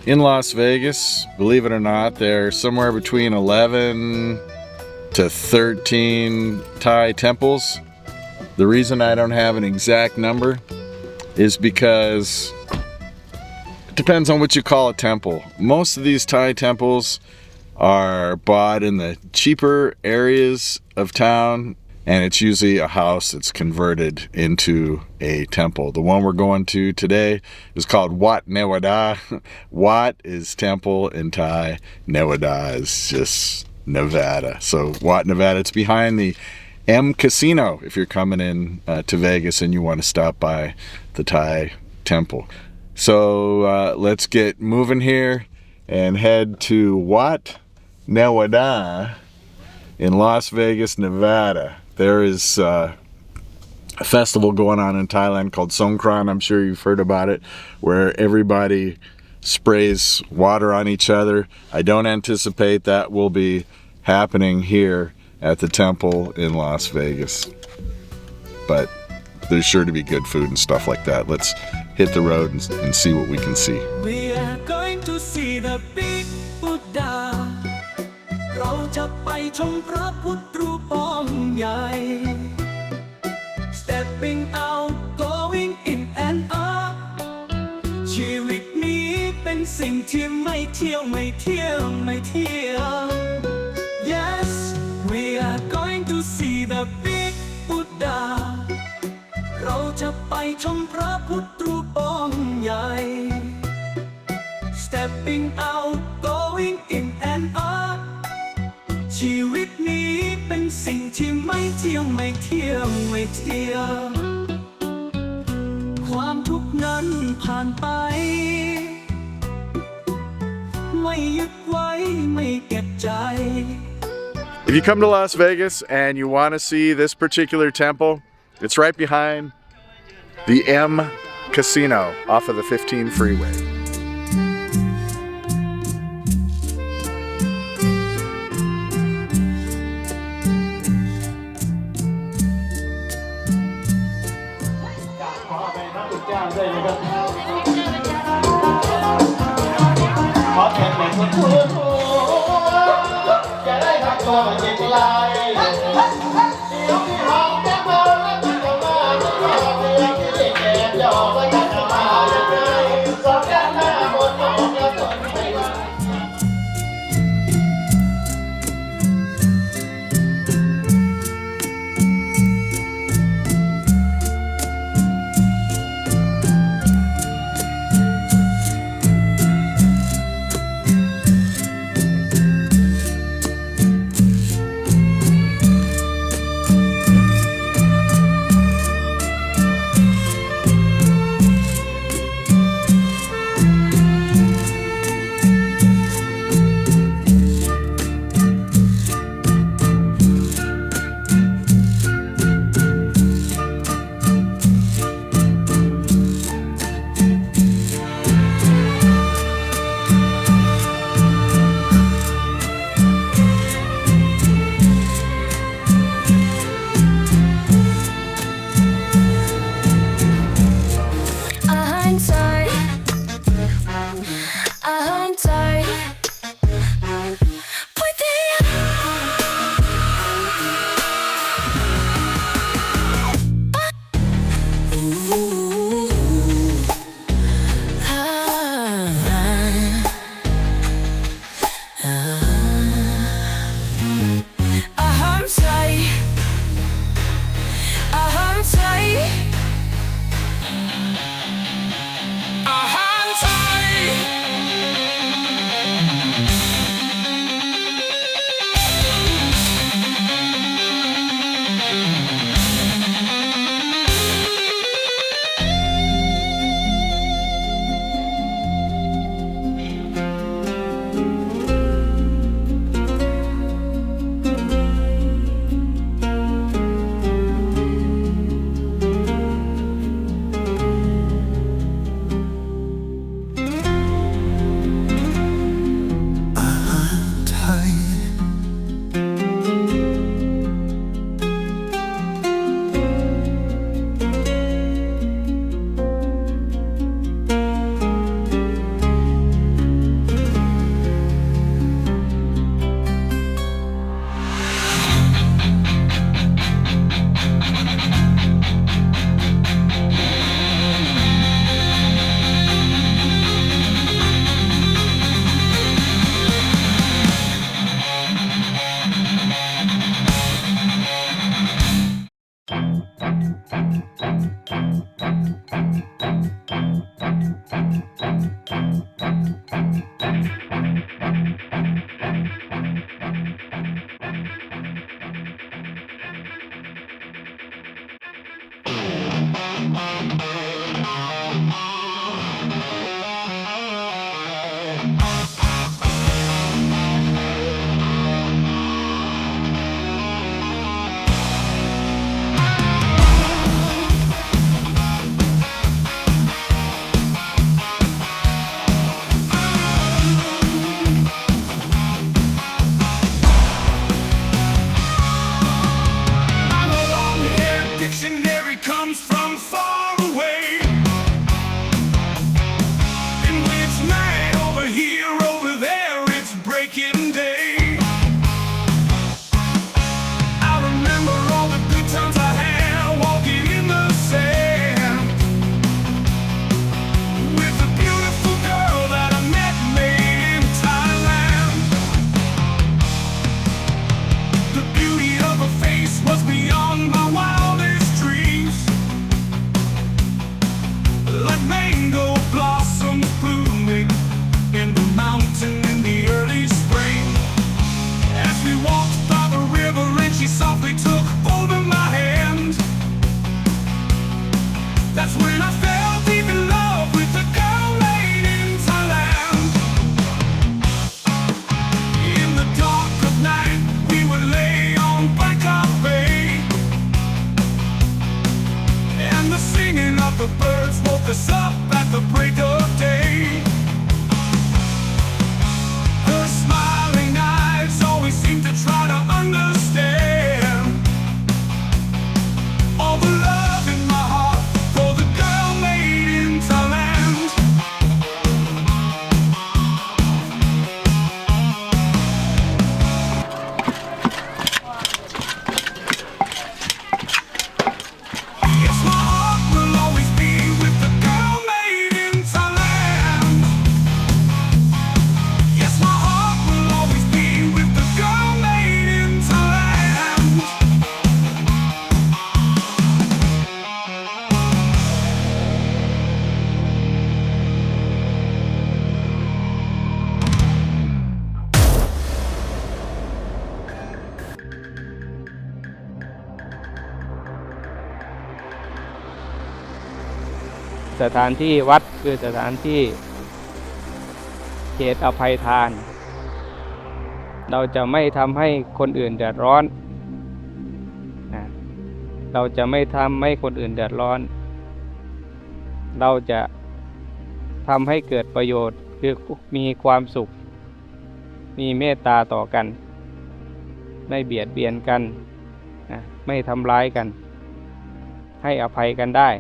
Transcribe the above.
In Las Vegas, believe it or not, there are somewhere between 11 to 13 Thai temples. The reason I don't have an exact number is because it depends on what you call a temple. Most of these Thai temples are bought in the cheaper areas of town, and it's usually a house that's converted into a temple. The one we're going to today is called Wat Newada. Wat is temple in Thai, Newada is just Nevada. So Wat, Nevada, it's behind the M Casino if you're coming in to Vegas and you want to stop by the Thai temple. So let's get moving here and head to Wat Newada in Las Vegas, Nevada. There is a festival going on in Thailand called Songkran. I'm sure you've heard about it, where everybody sprays water on each other. I don't anticipate that will be happening here at the temple in Las Vegas, but there's sure to be good food and stuff like that. Let's hit the road and see what we can see. We are going to see the big Buddha เราจะไปชมพระพุทธรูปองค์ใหญ่ Stepping out going in and up ชีวิตนี้เป็นสิ่งที่ไม่เที่ยว Yes we are going to see the big Buddha เราจะไปชมพระพุทธรูปองค์ใหญ่ Stepping out going in and up ชีวิตนี้เป็นสิ่งที่ไม่เที่ยว ความทุกข์นั้นผ่านไปไม่ยึดไว้ไม่เก็บใจ If you come to Las Vegas and you want to see this particular temple, it's right behind the M Casino off of the 15 freeway. Dictionary comes from far away. In which night over here, over there, it's breaking day. I remember all the good times I had walking in the sand with a beautiful girl that I met in Thailand. The beauty of her face was beyond my wildest dreams, like mango blossoms blooming in the mountain in the early spring. As we walked by the river and she softly took hold of my hand, that's when I fell deep in love with the girl made in Thailand. In the dark of night we would lay on Bangkok Bay, and the singing of the birds woke us up at the break of day. Her smiling eyes always seemed to try to understand all the love in my heart for the girl made in Thailand. Yes, my heart will always be with the girl made in Thailand. Yes, my heart will always be with the girl made in Thailand. สถานที่วัดคือสถานที่เขตอภัยทาน เราจะไม่ทำให้คนอื่นเดือดร้อนนะเราจะไม่ทำให้คนอื่นเดือดร้อน เราจะทำให้เกิดประโยชน์คือมีความสุข มีเมตตาต่อกัน ไม่เบียดเบียนกันนะไม่ทำร้ายกัน ให้อภัยกันได้